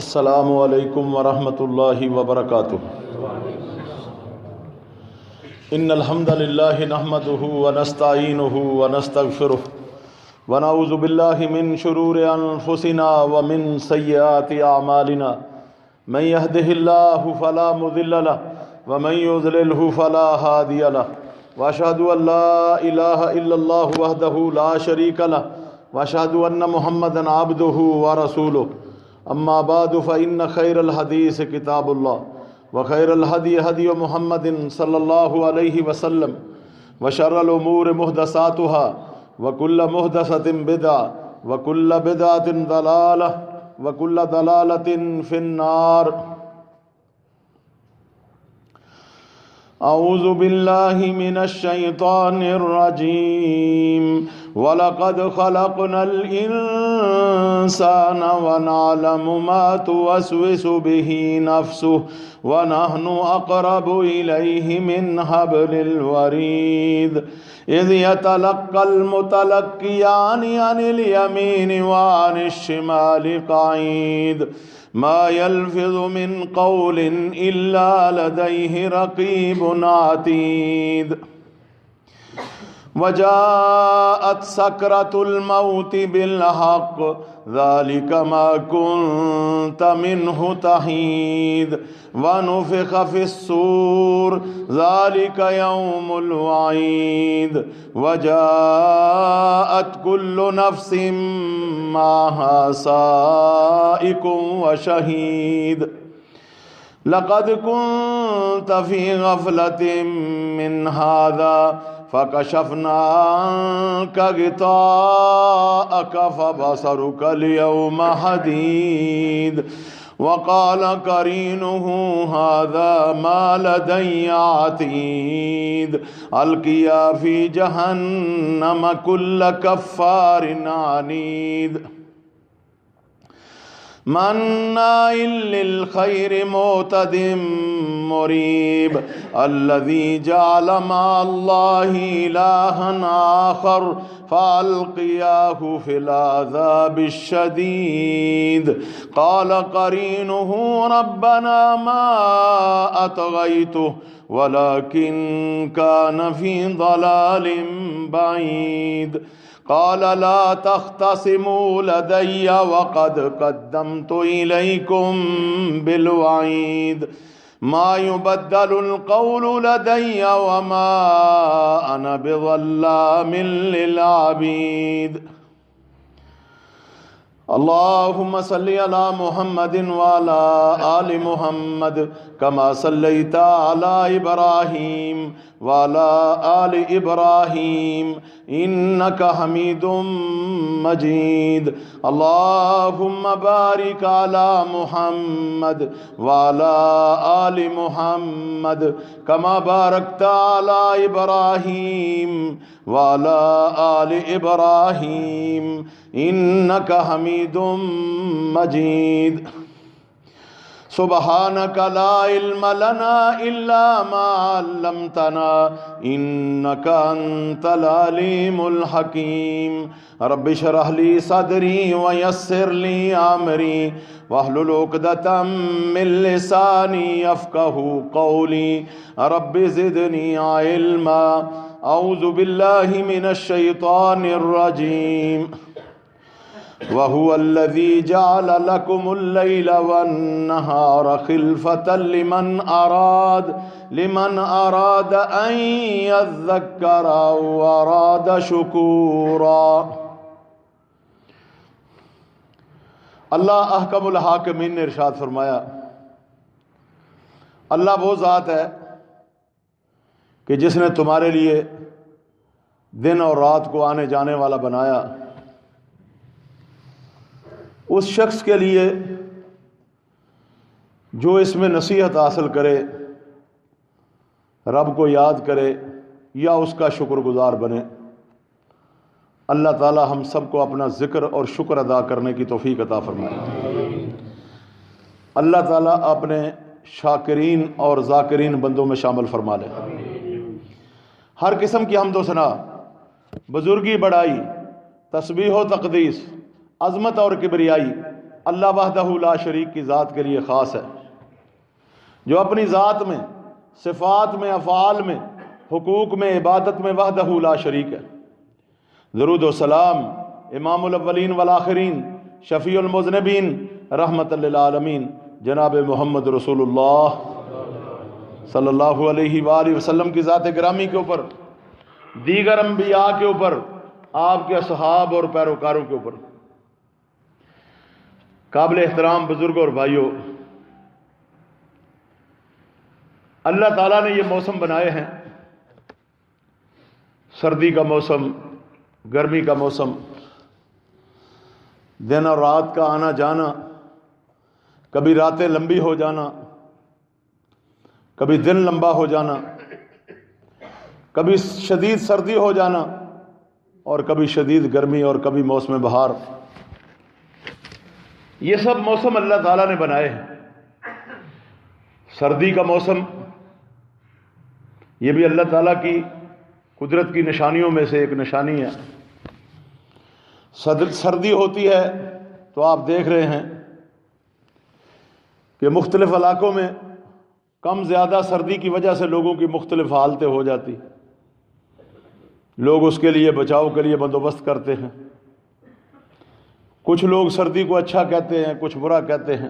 السلام علیکم ورحمۃ اللہ وبرکاتہ۔ ان الحمد للہ نحمده ونستعینه ونستغفره ونعوذ باللہ من شرور انفسنا ومن سیئات اعمالنا من يهده الله فلا مضل له ومن يضلله فلا هادي له واشهد ان لا اله الا الله وحده لا شريك له واشهد ان محمدا عبده ورسوله اما بعد فإن خير الحديث كتاب الله وخير الهدي هدي محمد صلى الله عليه وسلم وشر الأمور محدثاتها وكل محدثة بدعة وكل بدعة ضلالة وكل ضلالة في النار۔ اعوذ باللہ من الشیطان الرجیم وَلَقَدْ خَلَقْنَا الْإِنسَانَ وَنَعْلَمُ مَا تُوَسْوِسُ بِهِ نَفْسُهُ وَنَحْنُ أَقْرَبُ إِلَيْهِ مِنْ حَبْلِ الْوَرِيدِ إِذْ يَتَلَقَّى الْمُتَلَقِّيَانِ عَنِ الْيَمِينِ وَعَنِ الشِّمَالِ قَعِيدٌ ما يلفظ من قول إلا لديه رقيب عتيد وجاءت سكرة الموت بالحق ذلك ما كنت منه تحيد ونفخ في الصور ذلك يوم الوعيد وجاءت كل نفس معها سائق وشهيد لقد كنت في غفلة من هذا فكشفنا عنك غطاءك فبصرك اليوم حديد وقال قرينه هذا ما لدي عتيد ألقيا في جهنم كل كفار عنيد مناع للخير معتد مريب الذي جعل مع الله إلها آخر فألقياه في العذاب الشديد قال قرينه ربنا ما أطغيته ولكن كان في ضلال بعيد قال لا تختصموا لدي وقد قدمت إليكم بالوعيد ما يبدل القول لدي وما أنا بظلام للعبيد اللهم صل على محمد وعلى آل محمد كما صليت على إبراهيم وعلى آل إبراهيم إنك حميد مجيد اللهم بارك على محمد وعلى آل محمد كما باركت على إبراهيم وعلى آل إبراهيم إنك حميد مجيد سبحانك لا علم لنا إلا ما علمتنا إنك أنت العليم الحكيم رب اشرح لي صدري ويسر لي أمري واحلل عقدة من لساني يفقهوا قولي رب زدني علما أعوذ بالله من الشيطان الرجيم وهو الذي جعل لكم الليل والنهار خلفة لمن أراد أن يذكر أو أراد شكورا۔ اللہ احکم الحاکمین نے ارشاد فرمایا، اللہ وہ ذات ہے کہ جس نے تمہارے لیے دن اور رات کو آنے جانے والا بنایا۔ اس شخص کے لیے جو اس میں نصیحت حاصل کرے، رب کو یاد کرے یا اس کا شکر گزار بنے، اللہ تعالی ہم سب کو اپنا ذکر اور شکر ادا کرنے کی توفیق عطا فرمائے۔ اللہ تعالی اپنے شاکرین اور ذاکرین بندوں میں شامل فرما لے۔ ہر قسم کی حمد و ثنا، بزرگی بڑائی، تسبیح و تقدیس، عظمت اور کبریائی اللہ وحدہ لا شریک کی ذات کے لیے خاص ہے، جو اپنی ذات میں، صفات میں، افعال میں، حقوق میں، عبادت میں وحدہ لا شریک ہے۔ درود و سلام امام الاولین والآخرین، شفیع المذنبین، رحمت للعالمین، جناب محمد رسول اللہ صلی اللہ علیہ وآلہ وسلم کی ذات گرامی کے اوپر، دیگر انبیاء کے اوپر، آپ کے اصحاب اور پیروکاروں کے اوپر۔ قابل احترام بزرگوں اور بھائیوں، اللہ تعالیٰ نے یہ موسم بنائے ہیں، سردی کا موسم، گرمی کا موسم، دن اور رات کا آنا جانا، کبھی راتیں لمبی ہو جانا، کبھی دن لمبا ہو جانا، کبھی شدید سردی ہو جانا، اور کبھی شدید گرمی، اور کبھی موسم بہار۔ یہ سب موسم اللہ تعالیٰ نے بنائے ہیں۔ سردی کا موسم، یہ بھی اللہ تعالیٰ کی قدرت کی نشانیوں میں سے ایک نشانی ہے۔ سردی ہوتی ہے تو آپ دیکھ رہے ہیں کہ مختلف علاقوں میں کم زیادہ سردی کی وجہ سے لوگوں کی مختلف حالتیں ہو جاتی، لوگ اس کے لیے بچاؤ کے لیے بندوبست کرتے ہیں۔ کچھ لوگ سردی کو اچھا کہتے ہیں، کچھ برا کہتے ہیں،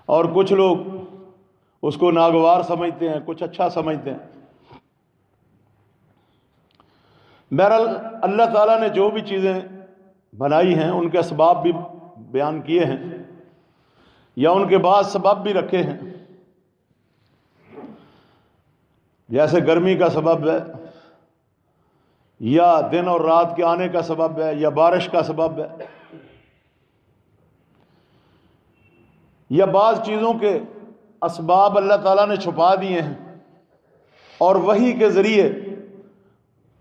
اور کچھ لوگ اس کو ناگوار سمجھتے ہیں، کچھ اچھا سمجھتے ہیں۔ بہرحال اللہ تعالیٰ نے جو بھی چیزیں بنائی ہیں ان کے اسباب بھی بیان کیے ہیں، یا ان کے بعض سبب بھی رکھے ہیں۔ جیسے گرمی کا سبب ہے، یا دن اور رات کے آنے کا سبب ہے، یا بارش کا سبب ہے، یا بعض چیزوں کے اسباب اللہ تعالیٰ نے چھپا دیے ہیں، اور وحی کے ذریعے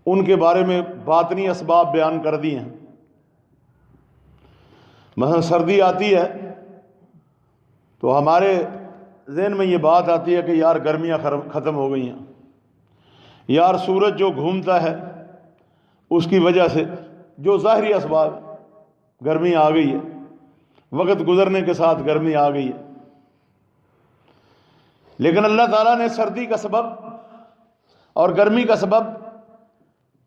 ان کے بارے میں باطنی اسباب بیان کر دیے ہیں۔ مثلا سردی آتی ہے تو ہمارے ذہن میں یہ بات آتی ہے کہ یار گرمیاں ختم ہو گئی ہیں، یار سورج جو گھومتا ہے اس کی وجہ سے جو ظاہری اسباب، گرمی آ گئی ہے، وقت گزرنے کے ساتھ گرمی آ گئی ہے۔ لیکن اللہ تعالیٰ نے سردی کا سبب اور گرمی کا سبب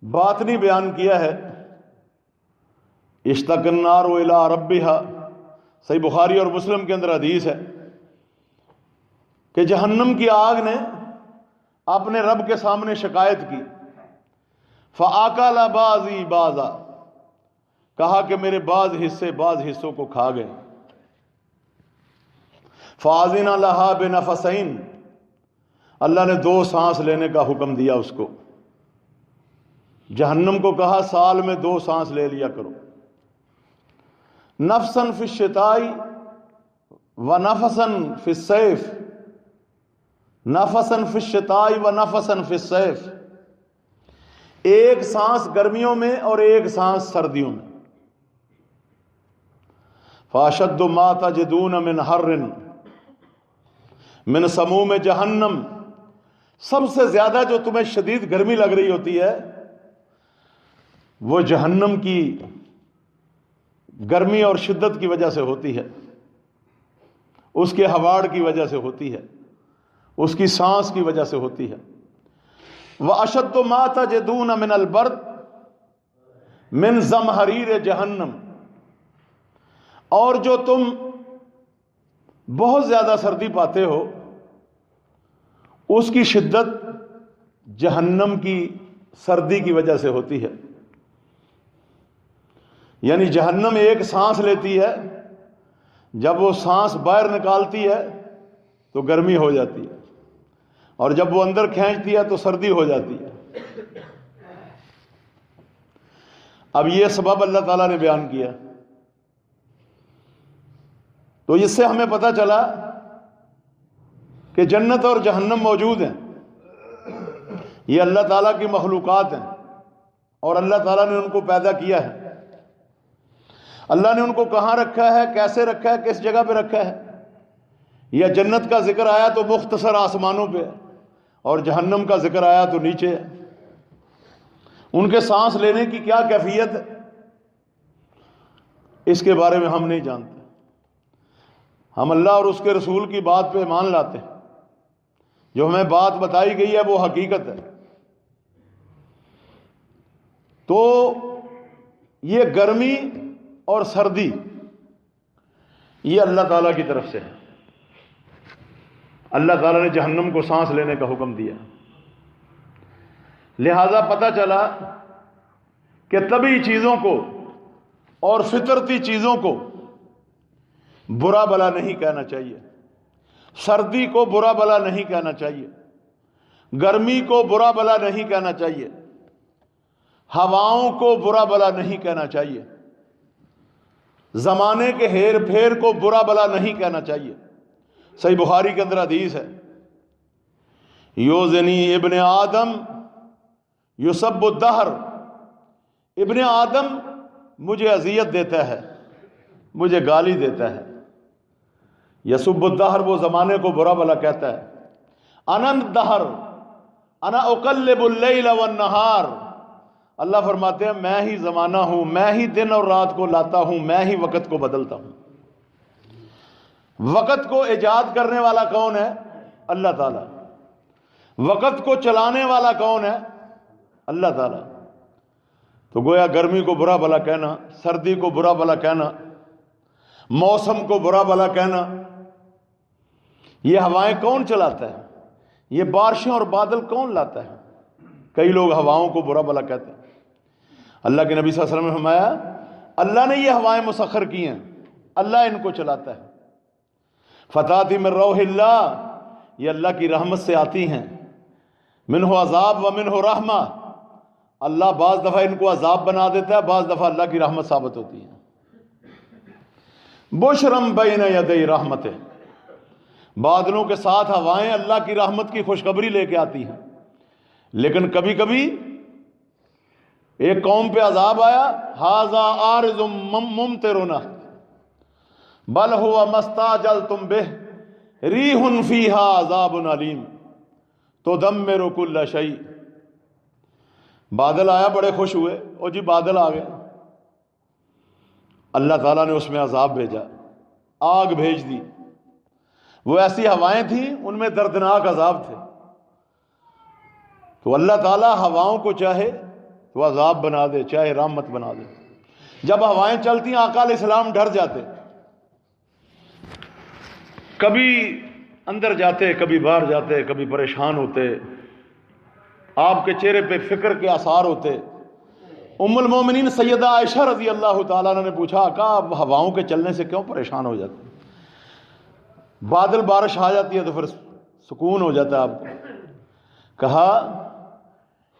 باطنی بیان کیا ہے۔ اشتاق النار الی ربھا، صحیح بخاری اور مسلم کے اندر حدیث ہے کہ جہنم کی آگ نے اپنے رب کے سامنے شکایت کی، فآکل بعضی بعضا، کہا کہ میرے بعض حصے بعض حصوں کو کھا گئے۔ فآذن لہا بنفسین، اللہ نے 2 سانس لینے کا حکم دیا اس کو۔ جہنم کو کہا سال میں 2 سانس لے لیا کرو، نفسن فی الشتاء و نفسن فی الصیف، نفسن فی الشتاء و نفسن فی الصیف، ایک سانس گرمیوں میں اور ایک سانس سردیوں میں۔ فاشد ما تجدون من حر من سموم جہنم، سب سے زیادہ جو تمہیں شدید گرمی لگ رہی ہوتی ہے وہ جہنم کی گرمی اور شدت کی وجہ سے ہوتی ہے، اس کے ہواڑ کی وجہ سے ہوتی ہے، اس کی سانس کی وجہ سے ہوتی ہے۔ وَأَشَدُّ مَا تَجِدُونَ مِنَ الْبَرْدِ مِنْ زَمْهَرِيرِ جہنم، اور جو تم بہت زیادہ سردی پاتے ہو اس کی شدت جہنم کی سردی کی وجہ سے ہوتی ہے۔ یعنی جہنم ایک سانس لیتی ہے، جب وہ سانس باہر نکالتی ہے تو گرمی ہو جاتی ہے، اور جب وہ اندر کھینچتی ہے تو سردی ہو جاتی ہے۔ اب یہ سبب اللہ تعالیٰ نے بیان کیا، تو اس سے ہمیں پتہ چلا کہ جنت اور جہنم موجود ہیں، یہ اللہ تعالیٰ کی مخلوقات ہیں، اور اللہ تعالیٰ نے ان کو پیدا کیا ہے۔ اللہ نے ان کو کہاں رکھا ہے، کیسے رکھا ہے، کس جگہ پہ رکھا ہے۔ یا جنت کا ذکر آیا تو مختصر آسمانوں پہ، اور جہنم کا ذکر آیا تو نیچے ہے۔ ان کے سانس لینے کی کیا کیفیت ہے، اس کے بارے میں ہم نہیں جانتے. ہم اللہ اور اس کے رسول کی بات پہ ایمان لاتے ہیں. جو ہمیں بات بتائی گئی ہے وہ حقیقت ہے. تو یہ گرمی اور سردی یہ اللہ تعالیٰ کی طرف سے ہے. اللہ تعالیٰ نے جہنم کو سانس لینے کا حکم دیا. لہذا پتہ چلا کہ طبعی چیزوں کو اور فطرتی چیزوں کو برا بلا نہیں کہنا چاہیے. سردی کو برا بلا نہیں کہنا چاہیے. گرمی کو برا بلا نہیں کہنا چاہیے. ہواؤں کو برا بلا نہیں کہنا چاہیے. زمانے کے ہیر پھیر کو برا بلا نہیں کہنا چاہیے. صحیح بخاری کے اندر حدیث ہے، یوزنی ابن آدم یسب الدہر، ابن آدم مجھے اذیت دیتا ہے، مجھے گالی دیتا ہے. یسب الدہر وہ زمانے کو برا بلا کہتا ہے. انا الدہر انا اقلب اللیل والنہار، اللہ فرماتے ہیں میں ہی زمانہ ہوں، میں ہی دن اور رات کو لاتا ہوں، میں ہی وقت کو بدلتا ہوں. وقت کو ایجاد کرنے والا کون ہے؟ اللہ تعالیٰ. وقت کو چلانے والا کون ہے؟ اللہ تعالیٰ. تو گویا گرمی کو برا بلا کہنا، سردی کو برا بلا کہنا، موسم کو برا بلا کہنا، یہ ہوائیں کون چلاتا ہے؟ یہ بارشیں اور بادل کون لاتا ہے؟ کئی لوگ ہواؤں کو برا بلا کہتے ہیں. اللہ کے نبی صلی اللہ علیہ وسلم نے فرمایا اللہ نے یہ ہوائیں مسخر کی ہیں، اللہ ان کو چلاتا ہے. فتاتی من روح اللہ، یہ اللہ کی رحمت سے آتی ہیں. منہ عذاب و منہ رحمہ، اللہ بعض دفعہ ان کو عذاب بنا دیتا ہے، بعض دفعہ اللہ کی رحمت ثابت ہوتی ہے. بشرم بین یدی رحمت، بادلوں کے ساتھ ہوائیں اللہ کی رحمت کی خوشخبری لے کے آتی ہیں. لیکن کبھی کبھی ایک قوم پہ عذاب آیا، ھذا عارض ممطرنا بل هو ما استعجلتم به ریح فیها عذاب علیم تدمر کل شیء. بادل آیا، بڑے خوش ہوئے، اور جی بادل آ گئے. اللہ تعالیٰ نے اس میں عذاب بھیجا، آگ بھیج دی. وہ ایسی ہوائیں تھیں ان میں دردناک عذاب تھے. تو اللہ تعالیٰ ہواؤں کو چاہے تو عذاب بنا دے، چاہے رحمت بنا دے. جب ہوائیں چلتی ہیں آقا علیہ السلام ڈر جاتے، کبھی اندر جاتے، کبھی باہر جاتے، کبھی پریشان ہوتے. آپ کے چہرے پہ فکر کے آثار ہوتے. ام المومنین سیدہ عائشہ رضی اللہ تعالیٰ عنہ نے پوچھا آقا آپ ہواؤں کے چلنے سے کیوں پریشان ہو جاتے؟ بادل بارش آ جاتی ہے تو پھر سکون ہو جاتا ہے آپ کو. کہا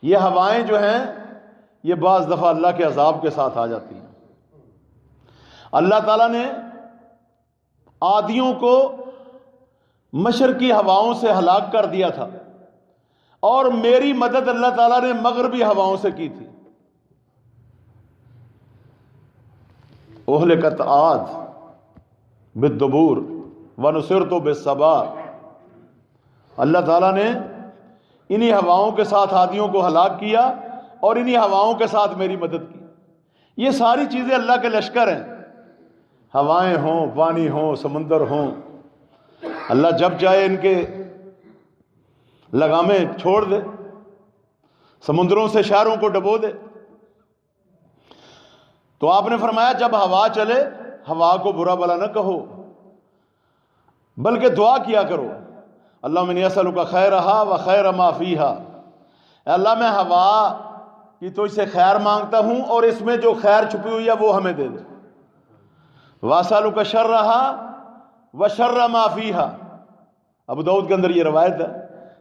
یہ ہوائیں جو ہیں یہ بعض دفعہ اللہ کے عذاب کے ساتھ آ جاتی ہیں. اللہ تعالیٰ نے عادیوں کو مشرقی ہواؤں سے ہلاک کر دیا تھا، اور میری مدد اللہ تعالیٰ نے مغربی ہواؤں سے کی تھی. اہلکت عاد بالدبور ونصرت بالصبا، اللہ تعالیٰ نے انہی ہواؤں کے ساتھ عادیوں کو ہلاک کیا اور انہی ہواؤں کے ساتھ میری مدد کی. یہ ساری چیزیں اللہ کے لشکر ہیں. ہوائیں ہوں، پانی ہوں، سمندر ہوں، اللہ جب چاہے ان کے لگامیں چھوڑ دے، سمندروں سے شہروں کو ڈبو دے. تو آپ نے فرمایا جب ہوا چلے ہوا کو برا بلا نہ کہو، بلکہ دعا کیا کرو، اللہم انی اسألک خیرہا و خیر ما فیہا، اے اللہ میں ہوا کی تو اسے خیر مانگتا ہوں اور اس میں جو خیر چھپی ہوئی ہے وہ ہمیں دے دے. واسألک شرہا و شر ما فیہا، ابو داؤد کے اندر یہ روایت ہے،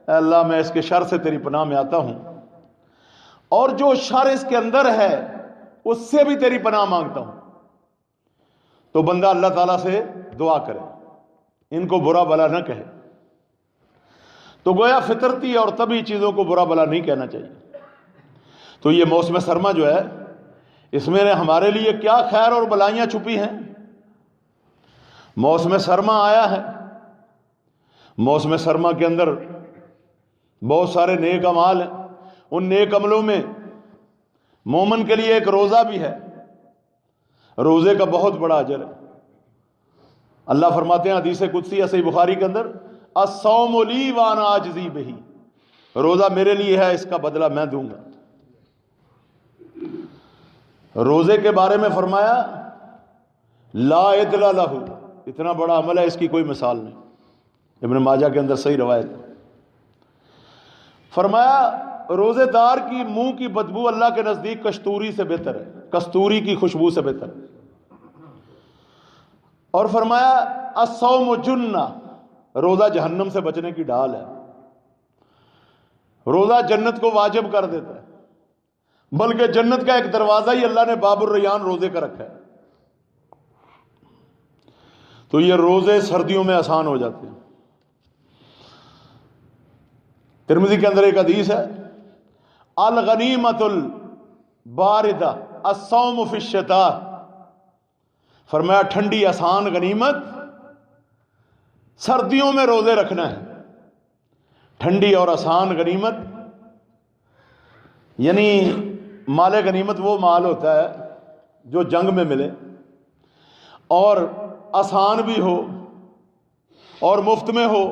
اے اللہ میں اس کے شر سے تیری پناہ میں آتا ہوں اور جو شر اس کے اندر ہے اس سے بھی تیری پناہ مانگتا ہوں. تو بندہ اللہ تعالیٰ سے دعا کرے، ان کو برا بلا نہ کہے. تو گویا فطرتی اور طبعی چیزوں کو برا بلا نہیں کہنا چاہیے. تو یہ موسم سرما جو ہے اس میں ہمارے لیے کیا خیر اور بلائیاں چھپی ہیں. موسم سرما آیا ہے، موسم سرما کے اندر بہت سارے نیک اعمال ہیں. ان نیک عملوں میں مومن کے لیے ایک روزہ بھی ہے. روزے کا بہت بڑا اجر ہے۔ اللہ فرماتے ہیں حدیث قدسی صحیح بخاری کے اندر، الصوم لی وانا اجزی بہ، روزہ میرے لیے ہے، اس کا بدلہ میں دوں گا۔ روزے کے بارے میں فرمایا لا عدل لہ، اتنا بڑا عمل ہے، اس کی کوئی مثال نہیں۔ ابن ماجہ کے اندر صحیح روایت ہے۔ فرمایا روزے دار کی منہ کی بدبو اللہ کے نزدیک کستوری سے بہتر ہے، کستوری کی خوشبو سے بہتر ہے۔ اور فرمایا الصوم جنہ، روزہ جہنم سے بچنے کی ڈال ہے۔ روزہ جنت کو واجب کر دیتا ہے، بلکہ جنت کا ایک دروازہ ہی اللہ نے باب الریان روزے کا رکھا ہے۔ تو یہ روزے سردیوں میں آسان ہو جاتے ہیں۔ ترمذی کے اندر ایک حدیث ہے، الغنیمۃ الباردہ الصوم فی الشتاء، فرمایا ٹھنڈی آسان غنیمت سردیوں میں روزے رکھنا ہے۔ ٹھنڈی اور آسان غنیمت یعنی مال غنیمت وہ مال ہوتا ہے جو جنگ میں ملے اور آسان بھی ہو اور مفت میں ہو،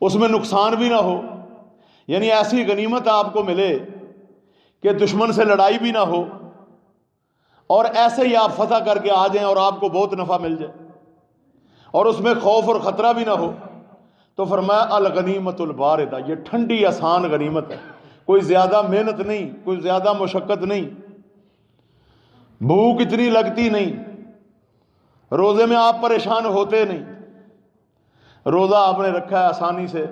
اس میں نقصان بھی نہ ہو، یعنی ایسی غنیمت آپ کو ملے کہ دشمن سے لڑائی بھی نہ ہو اور ایسے ہی آپ فتح کر کے آ جائیں اور آپ کو بہت نفع مل جائے اور اس میں خوف اور خطرہ بھی نہ ہو۔ تو فرمایا الغنیمۃ الباردہ، یہ ٹھنڈی آسان غنیمت ہے، کوئی زیادہ محنت نہیں، کوئی زیادہ مشقت نہیں، بھوک اتنی لگتی نہیں، روزے میں آپ پریشان ہوتے نہیں، روزہ آپ نے رکھا ہے آسانی سے،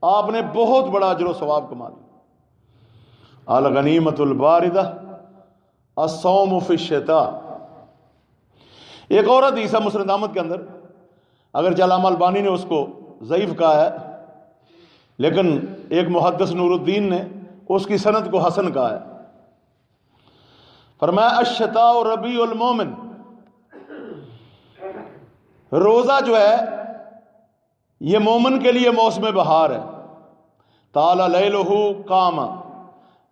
آپ نے بہت بڑا اجر و ثواب کما لیا۔ الغنیمۃ الباردہ الصوم فی الشتاء۔ ایک اور حدیث ہے مسند احمد کے اندر، اگرچہ علامہ البانی نے اس کو ضعیف کہا ہے، لیکن ایک محدث نور الدین نے اس کی سند کو حسن کہا ہے۔ فرمایا الشتاء ربیع المومن، روزہ جو ہے یہ مومن کے لیے موسم بہار ہے۔ طال لیلہ قام،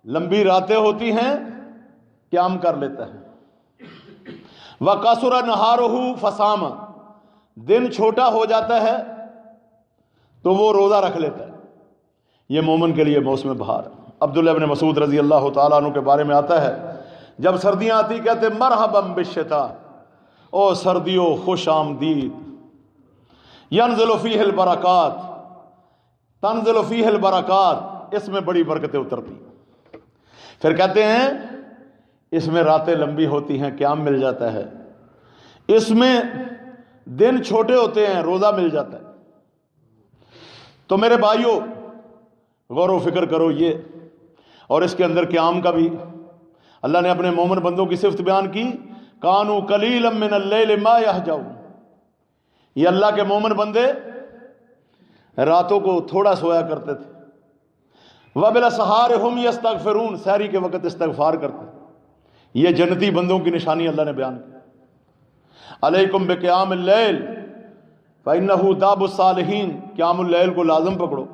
لمبی راتیں ہوتی ہیں، قیام کر لیتا ہے۔ وقصر نہارہ فصام، دن چھوٹا ہو جاتا ہے تو وہ روزہ رکھ لیتا ہے۔ یہ مومن کے لیے موسم بہار ہے۔ عبداللہ ابن مسعود رضی اللہ تعالیٰ عنہ کے بارے میں آتا ہے، جب سردیاں آتی کہتے مرحبا بالشتاء، او سردیوں خوش آمدید، ینزل فیہ البرکات، تنزل فیہ البرکات، اس میں بڑی برکتیں اترتی ہیں۔ پھر کہتے ہیں اس میں راتیں لمبی ہوتی ہیں، قیام مل جاتا ہے، اس میں دن چھوٹے ہوتے ہیں، روزہ مل جاتا ہے۔ تو میرے بھائیوں غور و فکر کرو یہ، اور اس کے اندر قیام کا بھی اللہ نے اپنے مومن بندوں کی صفت بیان کی، کانوا قلیلا من اللیل ما یہجعون، یہ اللہ کے مومن بندے راتوں کو تھوڑا سویا کرتے تھے۔ وبالاسحار ہم یستغفرون، سحری کے وقت استغفار کرتے۔ یہ جنتی بندوں کی نشانی اللہ نے بیان کی۔ علیکم بقیام اللیل فإنہ داب الصالحین، قیام اللیل کو لازم پکڑو،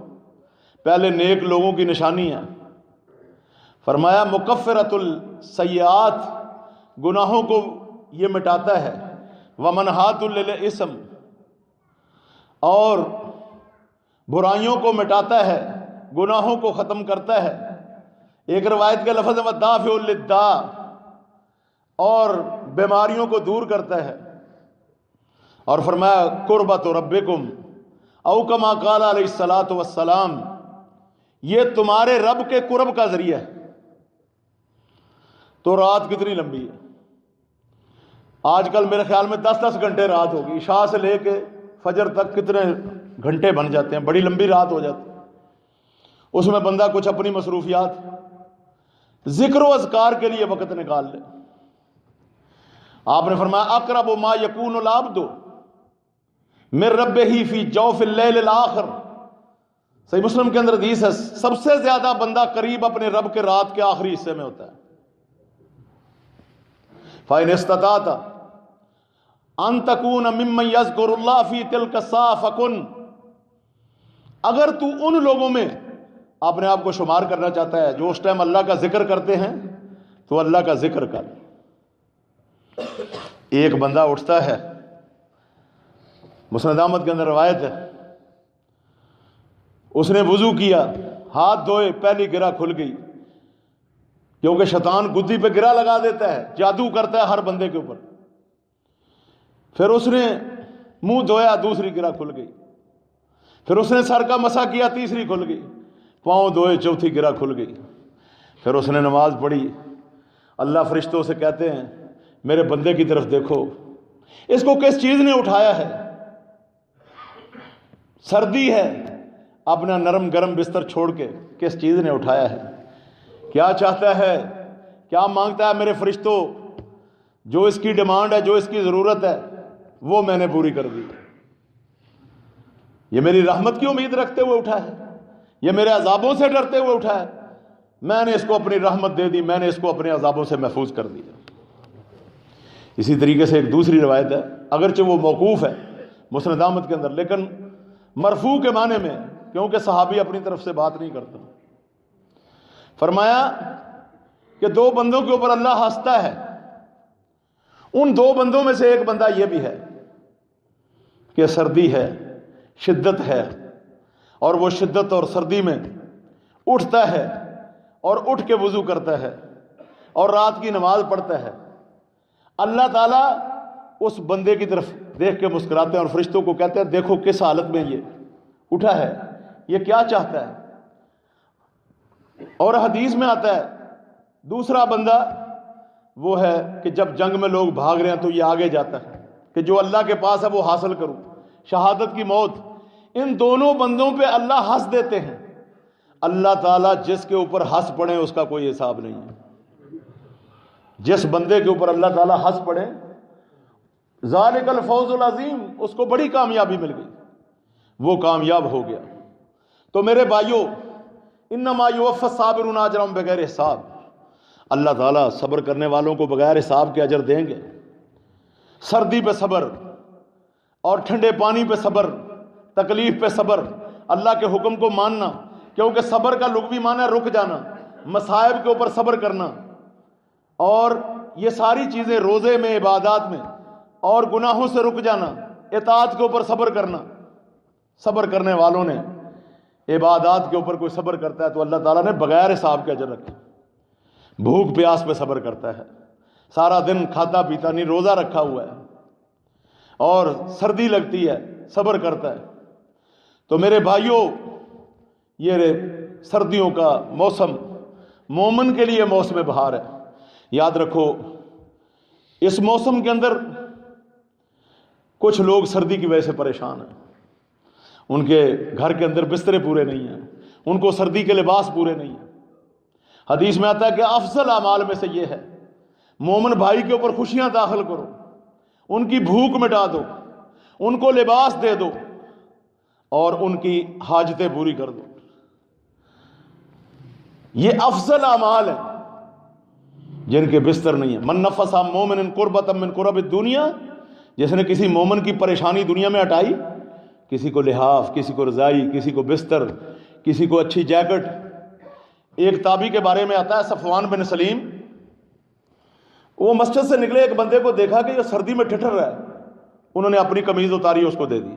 پہلے نیک لوگوں کی نشانی ہے۔ فرمایا مکفرۃ السیئات، گناہوں کو یہ مٹاتا ہے، ومنہات للاسم، اور برائیوں کو مٹاتا ہے، گناہوں کو ختم کرتا ہے۔ ایک روایت کے لفظ ہے دافع للداء، اور بیماریوں کو دور کرتا ہے۔ اور فرمایا قربۃ ربکم، او کما قال علیہ الصلاۃ والسلام، یہ تمہارے رب کے قرب کا ذریعہ ہے۔ تو رات کتنی لمبی ہے؟ آج کل میرے خیال میں 10 گھنٹے رات ہوگی، عشاء سے لے کے فجر تک کتنے گھنٹے بن جاتے ہیں، بڑی لمبی رات ہو جاتی ہے۔ اس میں بندہ کچھ اپنی مصروفیات، ذکر و اذکار کے لیے وقت نکال لے۔ آپ نے فرمایا اقرب ما یکون العبد من ربہ فی جوف اللیل الاخر، صحیح مسلم کے اندر حدیث ہے، سب سے زیادہ بندہ قریب اپنے رب کے رات کے آخری حصے میں ہوتا ہے۔ فَإِنِ اسْتَطَعْتَ أَن تَكُونَ مِمَّن يَذْكُرُ اللَّهَ فِي تِلْكَ السَّاعَةِ فَكُن، اگر تو ان لوگوں میں اپنے آپ کو شمار کرنا چاہتا ہے جو اس ٹائم اللہ کا ذکر کرتے ہیں، تو اللہ کا ذکر کر۔ ایک بندہ اٹھتا ہے، مسند احمد کے اندر روایت ہے، اس نے وضو کیا، ہاتھ دھوئے، پہلی گرہ کھل گئی، کیونکہ شیطان گدی پہ گرہ لگا دیتا ہے، جادو کرتا ہے ہر بندے کے اوپر۔ پھر اس نے منہ دھویا، دوسری گرہ کھل گئی، پھر اس نے سر کا مسح کیا، تیسری کھل گئی، پاؤں دھوئے، چوتھی گرہ کھل گئی۔ پھر اس نے نماز پڑھی، اللہ فرشتوں سے کہتے ہیں میرے بندے کی طرف دیکھو، اس کو کس چیز نے اٹھایا ہے؟ سردی ہے، اپنا نرم گرم بستر چھوڑ کے کس چیز نے اٹھایا ہے؟ کیا چاہتا ہے؟ کیا مانگتا ہے میرے فرشتوں؟ جو اس کی ڈیمانڈ ہے، جو اس کی ضرورت ہے، وہ میں نے پوری کر دی۔ یہ میری رحمت کی امید رکھتے ہوئے اٹھا ہے، یہ میرے عذابوں سے ڈرتے ہوئے اٹھا ہے، میں نے اس کو اپنی رحمت دے دی، میں نے اس کو اپنے عذابوں سے محفوظ کر دیا۔ اسی طریقے سے ایک دوسری روایت ہے، اگرچہ وہ موقوف ہے مسند احمد کے اندر، لیکن مرفوع کے معنی میں، کیونکہ صحابی اپنی طرف سے بات نہیں کرتا۔ فرمایا کہ دو بندوں کے اوپر اللہ ہنستا ہے، ان دو بندوں میں سے ایک بندہ یہ بھی ہے کہ سردی ہے، شدت ہے، اور وہ شدت اور سردی میں اٹھتا ہے اور اٹھ کے وضو کرتا ہے اور رات کی نماز پڑھتا ہے۔ اللہ تعالیٰ اس بندے کی طرف دیکھ کے مسکراتے ہیں اور فرشتوں کو کہتے ہیں دیکھو کس حالت میں یہ اٹھا ہے، یہ کیا چاہتا ہے۔ اور حدیث میں آتا ہے دوسرا بندہ وہ ہے کہ جب جنگ میں لوگ بھاگ رہے ہیں تو یہ آگے جاتا ہے کہ جو اللہ کے پاس ہے وہ حاصل کروں، شہادت کی موت۔ ان دونوں بندوں پہ اللہ ہنس دیتے ہیں۔ اللہ تعالیٰ جس کے اوپر ہنس پڑے اس کا کوئی حساب نہیں ہے۔ جس بندے کے اوپر اللہ تعالیٰ ہنس پڑے، ذالک الفوز العظیم، اس کو بڑی کامیابی مل گئی، وہ کامیاب ہو گیا۔ تو میرے بھائیوں، انما یوفی الصابرون اجرهم بغیر حساب، اللہ تعالیٰ صبر کرنے والوں کو بغیر حساب کے اجر دیں گے۔ سردی پہ صبر اور ٹھنڈے پانی پہ صبر، تکلیف پہ صبر، اللہ کے حکم کو ماننا، کیونکہ صبر کا لغوی معنی ہے رک جانا، مصائب کے اوپر صبر کرنا، اور یہ ساری چیزیں روزے میں، عبادات میں، اور گناہوں سے رک جانا، اطاعت کے اوپر صبر کرنا۔ صبر کرنے والوں نے عبادات کے اوپر کوئی صبر کرتا ہے تو اللہ تعالیٰ نے بغیر حساب کے اجر رکھے۔ بھوک پیاس پہ صبر کرتا ہے، سارا دن کھاتا پیتا نہیں، روزہ رکھا ہوا ہے، اور سردی لگتی ہے، صبر کرتا ہے۔ تو میرے بھائیوں، یہ سردیوں کا موسم مومن کے لیے موسم بہار ہے۔ یاد رکھو اس موسم کے اندر کچھ لوگ سردی کی وجہ سے پریشان ہیں، ان کے گھر کے اندر بسترے پورے نہیں ہیں، ان کو سردی کے لباس پورے نہیں ہیں۔ حدیث میں آتا ہے کہ افضل اعمال میں سے یہ ہے مومن بھائی کے اوپر خوشیاں داخل کرو، ان کی بھوک مٹا دو، ان کو لباس دے دو، اور ان کی حاجتیں پوری کر دو۔ یہ افضل اعمال ہیں جن کے بستر نہیں ہیں۔ من نفس عن مومن کربۃ من کرب الدنیا، جس نے کسی مومن کی پریشانی دنیا میں ہٹائی، کسی کو لحاف، کسی کو رضائی، کسی کو بستر، کسی کو اچھی جیکٹ۔ ایک تابعی کے بارے میں آتا ہے صفوان بن سلیم، وہ مسجد سے نکلے، ایک بندے کو دیکھا کہ یہ سردی میں ٹھٹر رہا ہے، انہوں نے اپنی قمیض اتاری، اس کو دے دی۔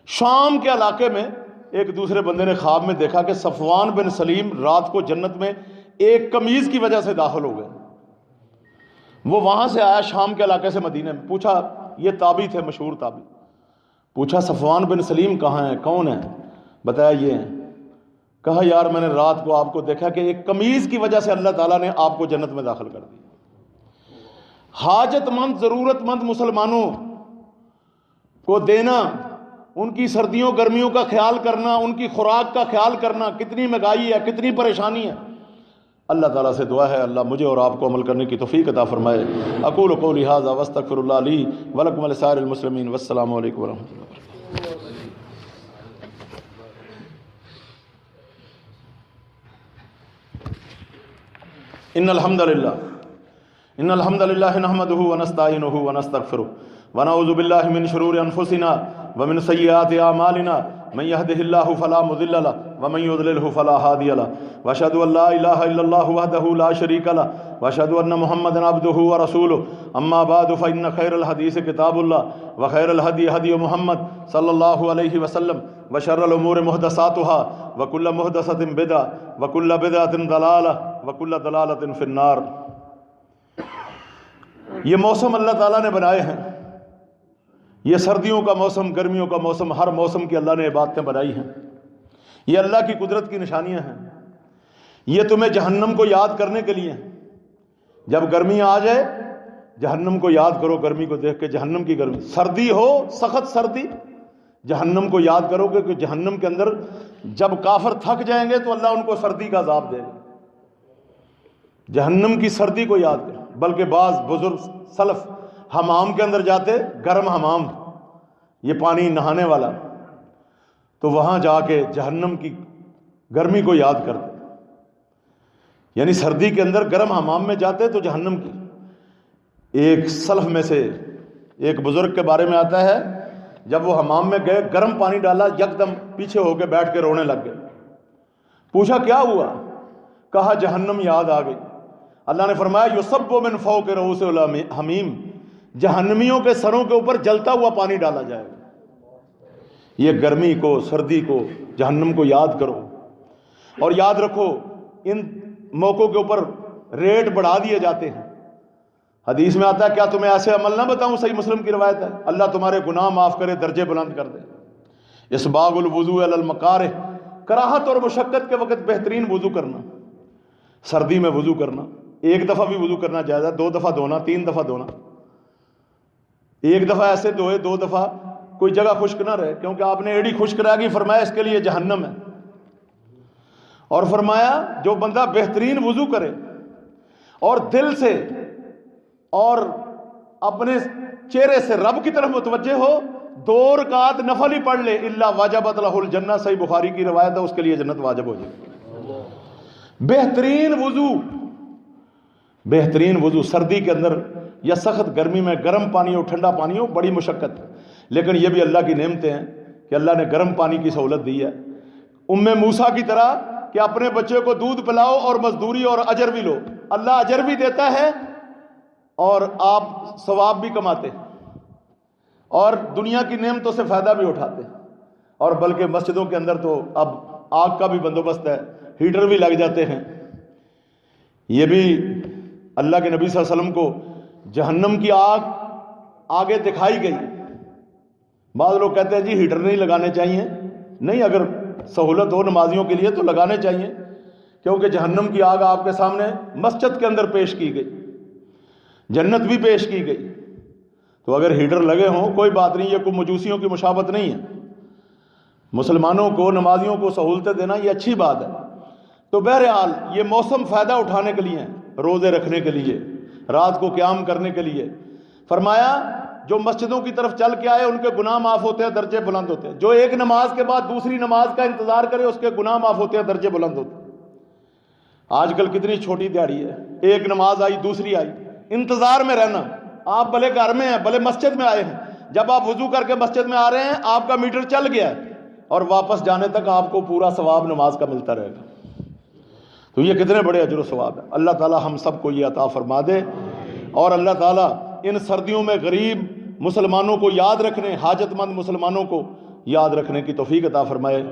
شام کے علاقے میں ایک دوسرے بندے نے خواب میں دیکھا کہ صفوان بن سلیم رات کو جنت میں ایک قمیض کی وجہ سے داخل ہو گئے۔ وہ وہاں سے آیا شام کے علاقے سے مدینے میں، پوچھا، یہ تابعی تھے، مشہور تابعی، پوچھا صفوان بن سلیم کہاں ہیں، کون ہیں؟ بتایا یہ ہیں۔ کہا یار میں نے رات کو آپ کو دیکھا کہ ایک قمیض کی وجہ سے اللہ تعالیٰ نے آپ کو جنت میں داخل کر دیا۔ حاجت مند، ضرورت مند مسلمانوں کو دینا، ان کی سردیوں گرمیوں کا خیال کرنا، ان کی خوراک کا خیال کرنا، کتنی مہنگائی ہے، کتنی پریشانی ہے۔ اللہ تعالیٰ سے دعا ہے اللہ مجھے اور آپ کو عمل کرنے کی توفیق عطا فرمائے۔ اقول قولی ھذا واستغفر اللہ لی ولکم ولسائر المسلمین، والسلام علیکم ورحمۃ اللہ وبرکاتہ۔ ان الحمد للہ إن الحمد لله نحمده ونستعينه ونستغفره ونعوذ بالله من شرور أنفسنا ومن سيئات أعمالنا من يهده الله فلا مضل له ومن يضلله فلا هادي له وأشهد أن لا إله إلا الله وحده لا شريك له وأشهد أن محمدا عبده ورسوله أما بعد فإن خير الحديث كتاب الله وخير الهدي هدي محمد صلى الله عليه وسلم وشر الأمور محدثاتها وكل محدثة بدعة وكل بدعة ضلالة وكل ضلالة في النار۔ یہ موسم اللہ تعالیٰ نے بنائے ہیں، یہ سردیوں کا موسم، گرمیوں کا موسم، ہر موسم کی اللہ نے عبادتیں بنائی ہیں، یہ اللہ کی قدرت کی نشانیاں ہیں۔ یہ تمہیں جہنم کو یاد کرنے کے لیے ہیں۔ جب گرمی آ جائے جہنم کو یاد کرو، گرمی کو دیکھ کے، جہنم کی گرمی، سردی ہو سخت سردی، جہنم کو یاد کرو گے کہ جہنم کے اندر جب کافر تھک جائیں گے تو اللہ ان کو سردی کا عذاب دے گا۔ جہنم کی سردی کو یاد کرو۔ بلکہ بعض بزرگ سلف حمام کے اندر جاتے، گرم حمام، یہ پانی نہانے والا، تو وہاں جا کے جہنم کی گرمی کو یاد کرتے، یعنی سردی کے اندر گرم حمام میں جاتے تو جہنم کی۔ ایک سلف میں سے ایک بزرگ کے بارے میں آتا ہے، جب وہ حمام میں گئے، گرم پانی ڈالا، یکدم پیچھے ہو کے بیٹھ کے رونے لگ گئے۔ پوچھا کیا ہوا؟ کہا جہنم یاد آ گئی۔ اللہ نے فرمایا یصب من فوق رؤوس الحمیم، جہنمیوں کے سروں کے اوپر جلتا ہوا پانی ڈالا جائے گا۔ یہ گرمی کو، سردی کو، جہنم کو یاد کرو، اور یاد رکھو ان موقعوں کے اوپر ریٹ بڑھا دیے جاتے ہیں۔ حدیث میں آتا ہے کیا تمہیں ایسے عمل نہ بتاؤں، صحیح مسلم کی روایت ہے، اللہ تمہارے گناہ معاف کرے، درجے بلند کر دے۔ اسباغ الوضوء علی المکارہ، کراہت اور مشقت کے وقت بہترین وضو کرنا، سردی میں وضو کرنا، ایک دفعہ بھی وضو کرنا جائز ہے، 2 دفعہ دھونا، 3 دفعہ دھونا، ایک دفعہ ایسے دھوئے، 2 دفعہ کوئی جگہ خشک نہ رہے، کیونکہ آپ نے ایڑی خشک رہ گئی، فرمایا اس کے لیے جہنم ہے۔ اور فرمایا جو بندہ بہترین وضو کرے اور دل سے اور اپنے چہرے سے رب کی طرف متوجہ ہو، 2 رکعت نفل ہی پڑھ لے، الا وجبت لہ الجنہ، صحیح بخاری کی روایت ہے، اس کے لیے جنت واجب ہو جائے۔ بہترین وضو، بہترین وضو سردی کے اندر یا سخت گرمی میں، گرم پانی ہو ٹھنڈا پانی ہو، بڑی مشقت ہے، لیکن یہ بھی اللہ کی نعمتیں ہیں کہ اللہ نے گرم پانی کی سہولت دی ہے۔ موسیٰ کی طرح کہ اپنے بچے کو دودھ پلاؤ اور مزدوری اور اجر بھی لو، اللہ اجر بھی دیتا ہے اور آپ ثواب بھی کماتے ہیں، اور دنیا کی نعمتوں سے فائدہ بھی اٹھاتے ہیں۔ اور بلکہ مسجدوں کے اندر تو اب آگ کا بھی بندوبست ہے، ہیٹر بھی لگ جاتے ہیں۔ یہ بھی اللہ کے نبی صلی اللہ علیہ وسلم کو جہنم کی آگ آگے دکھائی گئی۔ بعض لوگ کہتے ہیں جی ہیٹر نہیں لگانے چاہیے، نہیں، اگر سہولت ہو نمازیوں کے لیے تو لگانے چاہیے، کیونکہ جہنم کی آگ آپ کے سامنے مسجد کے اندر پیش کی گئی، جنت بھی پیش کی گئی، تو اگر ہیٹر لگے ہوں کوئی بات نہیں، یہ کوئی مجوسیوں کی مشابہت نہیں ہے۔ مسلمانوں کو، نمازیوں کو سہولتیں دینا یہ اچھی بات ہے۔ تو بہرحال یہ موسم فائدہ اٹھانے کے لیے ہیں، روزے رکھنے کے لیے، رات کو قیام کرنے کے لیے۔ فرمایا جو مسجدوں کی طرف چل کے آئے ان کے گناہ معاف ہوتے ہیں، درجے بلند ہوتے ہیں۔ جو ایک نماز کے بعد دوسری نماز کا انتظار کرے اس کے گناہ معاف ہوتے ہیں، درجے بلند ہوتے ہیں۔ آج کل کتنی چھوٹی دیہڑی ہے، ایک نماز آئی دوسری آئی، انتظار میں رہنا۔ آپ بھلے گھر میں ہیں، بھلے مسجد میں آئے ہیں، جب آپ وضو کر کے مسجد میں آ رہے ہیں آپ کا میٹر چل گیا ہے، اور واپس جانے تک آپ کو پورا ثواب نماز کا ملتا رہے گا۔ تو یہ کتنے بڑے اجر و ثواب ہے۔ اللہ تعالی ہم سب کو یہ عطا فرما دے، اور اللہ تعالی ان سردیوں میں غریب مسلمانوں کو یاد رکھنے، حاجت مند مسلمانوں کو یاد رکھنے کی توفیق عطا فرمائے۔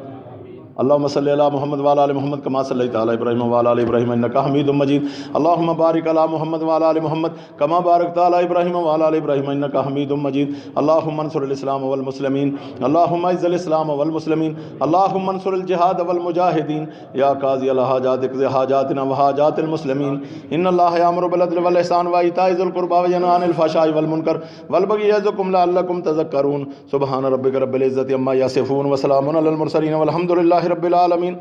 اللہم صلی علی محمد وعلی آل محمد کما صلیت علی ابراہیم وعلی آل ابراہیم انک حمید مجید۔ اللہم بارک علی محمد وعلی آل محمد کما بارکت علی ابراہیم وعلی آل ابراہیم انک حمید مجید۔ اللہم انصر الاسلام والمسلمین، اللہم اعز الاسلام والمسلمین، اللہم انصر الجہاد والمجاہدین، یا قاضی الحاجات اقض حاجاتنا وحاجات المسلمین۔ ان اللہ یامر بالعدل والاحسان وایتاء ذی القربی وینہی عن الفحشاء والمنکر والبغی یعظکم لعلکم تذکرون۔ سبحان ربک رب العزۃ عما یصفون وسلام علی المرسلین والحمد للہ رب العالمین۔